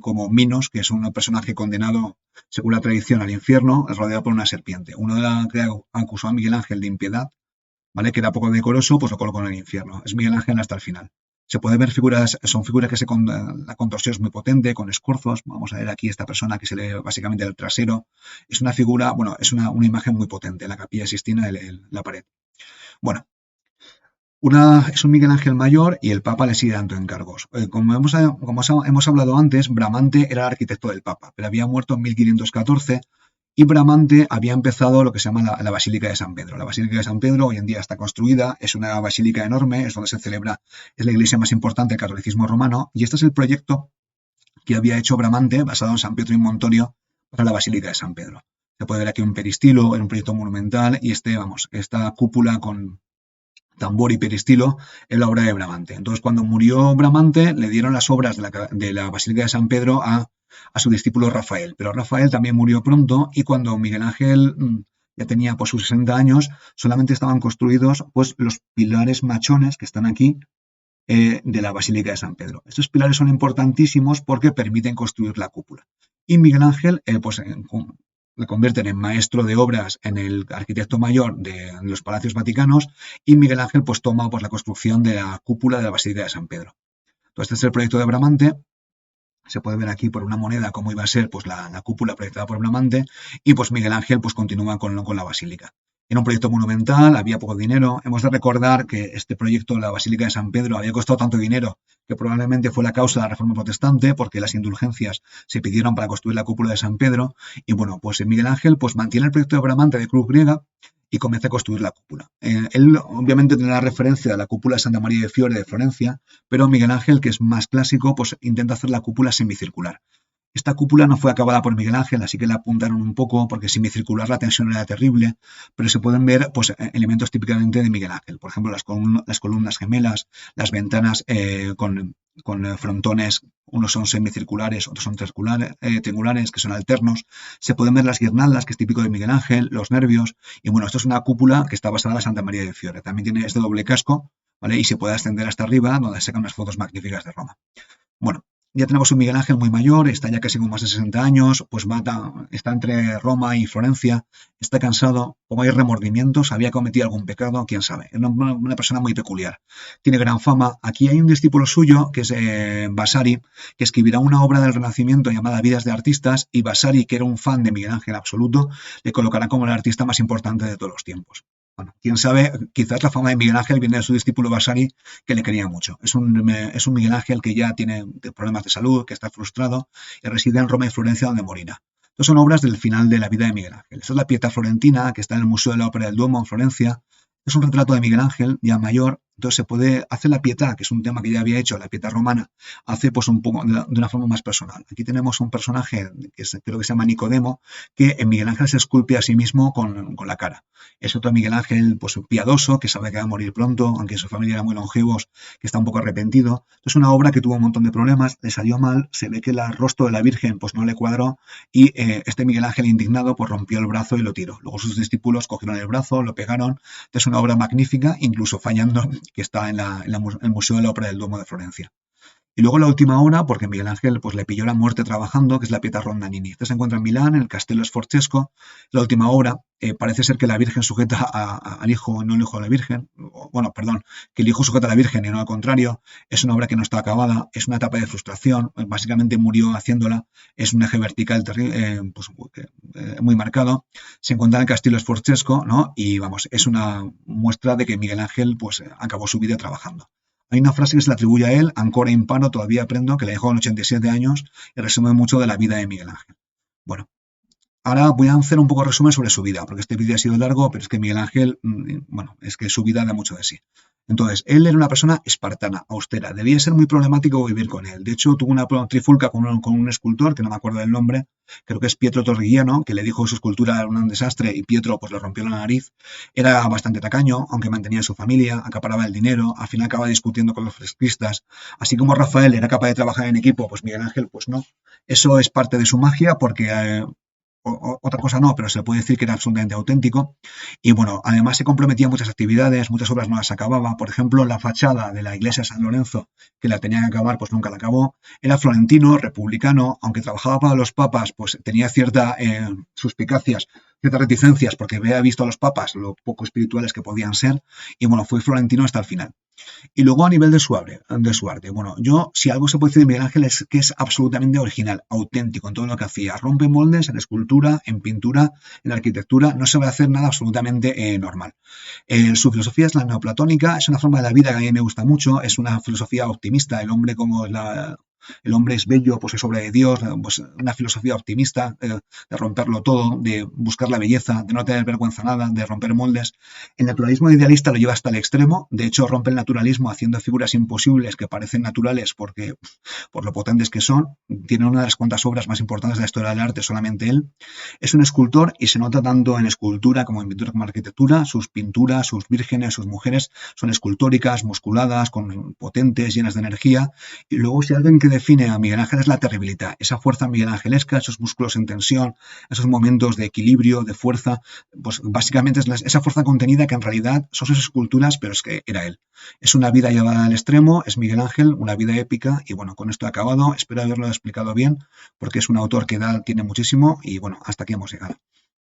como Minos, que es un personaje condenado, según la tradición, al infierno, rodeado por una serpiente. Uno de los que acusó a Miguel Ángel de impiedad, ¿vale? Que era poco decoroso, pues lo colocó en el infierno. Es Miguel Ángel hasta el final. Se puede ver figuras, son figuras que la contorsión es muy potente, con escorzos. Vamos a ver aquí esta persona que se le básicamente el trasero. Es una figura, bueno, es una imagen muy potente, la Capilla Sixtina, la pared. Bueno, es un Miguel Ángel mayor y el Papa le sigue dando encargos. Como hemos hablado antes, Bramante era el arquitecto del Papa, pero había muerto en 1514 y Bramante había empezado lo que se llama la Basílica de San Pedro. La Basílica de San Pedro hoy en día está construida, es una basílica enorme, es donde se celebra, es la iglesia más importante del catolicismo romano, y este es el proyecto que había hecho Bramante, basado en San Pedro y Montorio, para la Basílica de San Pedro. Se puede ver aquí un peristilo, en un proyecto monumental, y esta cúpula con tambor y peristilo es la obra de Bramante. Entonces, cuando murió Bramante, le dieron las obras de la Basílica de San Pedro a su discípulo Rafael. Pero Rafael también murió pronto y cuando Miguel Ángel ya tenía pues, sus 60 años, solamente estaban construidos pues, los pilares machones que están aquí de la Basílica de San Pedro. Estos pilares son importantísimos porque permiten construir la cúpula. Y Miguel Ángel, le convierten en maestro de obras en el arquitecto mayor de los Palacios Vaticanos, y Miguel Ángel pues toma pues, la construcción de la cúpula de la Basílica de San Pedro. Entonces, este es el proyecto de Bramante. Se puede ver aquí por una moneda cómo iba a ser pues, la cúpula proyectada por Bramante, y pues Miguel Ángel pues, continúa con la basílica. Era un proyecto monumental, había poco dinero. Hemos de recordar que este proyecto, la Basílica de San Pedro, había costado tanto dinero que probablemente fue la causa de la Reforma Protestante, porque las indulgencias se pidieron para construir la cúpula de San Pedro. Y bueno, pues Miguel Ángel pues, mantiene el proyecto de Bramante de cruz griega y comienza a construir la cúpula. Él obviamente tiene la referencia a la cúpula de Santa María de Fiore de Florencia, pero Miguel Ángel, que es más clásico, pues intenta hacer la cúpula semicircular. Esta cúpula no fue acabada por Miguel Ángel, así que la apuntaron un poco porque semicircular la tensión era terrible, pero se pueden ver pues, elementos típicamente de Miguel Ángel. Por ejemplo, las columnas gemelas, las ventanas con frontones, unos son semicirculares, otros son triangulares, que son alternos. Se pueden ver las guirnaldas, que es típico de Miguel Ángel, los nervios. Y bueno, esto es una cúpula que está basada en la Santa María de Fiore. También tiene este doble casco, ¿vale? Y se puede ascender hasta arriba, donde sacan unas fotos magníficas de Roma. Bueno, ya tenemos un Miguel Ángel muy mayor, está ya casi con más de 60 años, pues está entre Roma y Florencia, está cansado, como hay remordimientos, había cometido algún pecado, quién sabe. Es una persona muy peculiar. Tiene gran fama. Aquí hay un discípulo suyo, que es Vasari, que escribirá una obra del Renacimiento llamada Vidas de Artistas, y Vasari, que era un fan de Miguel Ángel absoluto, le colocará como el artista más importante de todos los tiempos. Bueno, quién sabe, quizás la fama de Miguel Ángel viene de su discípulo Vasari, que le quería mucho. Es un Miguel Ángel que ya tiene problemas de salud, que está frustrado y reside en Roma y Florencia, donde morirá. Estas son obras del final de la vida de Miguel Ángel. Esta es la Pietà Florentina, que está en el Museo de la Ópera del Duomo en Florencia. Es un retrato de Miguel Ángel, ya mayor, Entonces se puede hacer la Pietà, que es un tema que ya había hecho, la Pietà romana, hace pues un poco de una forma más personal. Aquí tenemos un personaje creo que se llama Nicodemo, que en Miguel Ángel se esculpe a sí mismo con la cara. Es otro Miguel Ángel pues piadoso, que sabe que va a morir pronto, aunque su familia era muy longevos, que está un poco arrepentido. Entonces una obra que tuvo un montón de problemas, le salió mal, se ve que el rostro de la Virgen pues no le cuadró y este Miguel Ángel indignado pues rompió el brazo y lo tiró. Luego sus discípulos cogieron el brazo, lo pegaron. Es una obra magnífica, incluso fallando, que está en el Museo de la Ópera del Duomo de Florencia. Y luego la última obra, porque Miguel Ángel pues, le pilló la muerte trabajando, que es la Pietà Rondanini. Esta se encuentra en Milán, en el Castello Sforzesco. La última obra, parece ser que la Virgen sujeta al hijo, no el hijo de la Virgen. Bueno, perdón, que el hijo sujeta a la Virgen y no al contrario. Es una obra que no está acabada, es una etapa de frustración. Básicamente murió haciéndola. Es un eje vertical pues, muy marcado. Se encuentra en el Castello Sforzesco, ¿no? Y vamos, es una muestra de que Miguel Ángel pues, acabó su vida trabajando. Hay una frase que se le atribuye a él, ancora imparo, todavía aprendo, que le dejó en 87 años y resume mucho de la vida de Miguel Ángel. Bueno, ahora voy a hacer un poco de resumen sobre su vida, porque este vídeo ha sido largo, pero es que Miguel Ángel, bueno, es que su vida da mucho de sí. Entonces, él era una persona espartana, austera. Debía ser muy problemático vivir con él. De hecho, tuvo una trifulca con un escultor, que no me acuerdo del nombre, creo que es Pietro Torrigiano, que le dijo que su escultura era un desastre y Pietro pues le rompió la nariz. Era bastante tacaño, aunque mantenía a su familia, acaparaba el dinero, al final acaba discutiendo con los fresquistas. Así como Rafael era capaz de trabajar en equipo, pues Miguel Ángel pues no. Eso es parte de su magia porque otra cosa no, pero se puede decir que era absolutamente auténtico. Y bueno, además se comprometía en muchas actividades, muchas obras no las acababa. Por ejemplo, la fachada de la iglesia de San Lorenzo, que la tenía que acabar, pues nunca la acabó. Era florentino, republicano, aunque trabajaba para los papas, pues tenía ciertas suspicacias, ciertas reticencias, porque había visto a los papas lo poco espirituales que podían ser. Y bueno, fue florentino hasta el final. Y luego a nivel de su arte, bueno, yo si algo se puede decir de Miguel Ángel es que es absolutamente original, auténtico en todo lo que hacía. Rompe moldes en escultura, en pintura, en arquitectura, no se va a hacer nada absolutamente normal. Su filosofía es la neoplatónica, es una forma de la vida que a mí me gusta mucho, es una filosofía optimista, el hombre como el hombre es bello, pues es obra de Dios, pues una filosofía optimista, de romperlo todo, de buscar la belleza, de no tener vergüenza nada, de romper moldes. El naturalismo idealista lo lleva hasta el extremo, de hecho rompe el naturalismo haciendo figuras imposibles que parecen naturales porque por lo potentes que son. Tiene una de las cuantas obras más importantes de la historia del arte, solamente él. Es un escultor y se nota tanto en escultura como en pintura como en arquitectura. Sus pinturas, sus vírgenes, sus mujeres son escultóricas, musculadas, potentes, llenas de energía. Y luego si alguien que define a Miguel Ángel es la terribilidad, esa fuerza miguelangelesca, esos músculos en tensión, esos momentos de equilibrio, de fuerza, pues básicamente es esa fuerza contenida que en realidad son sus esculturas, pero es que era él. Es una vida llevada al extremo, es Miguel Ángel, una vida épica y bueno, con esto he acabado, espero haberlo explicado bien porque es un autor que tiene muchísimo y bueno, hasta aquí hemos llegado.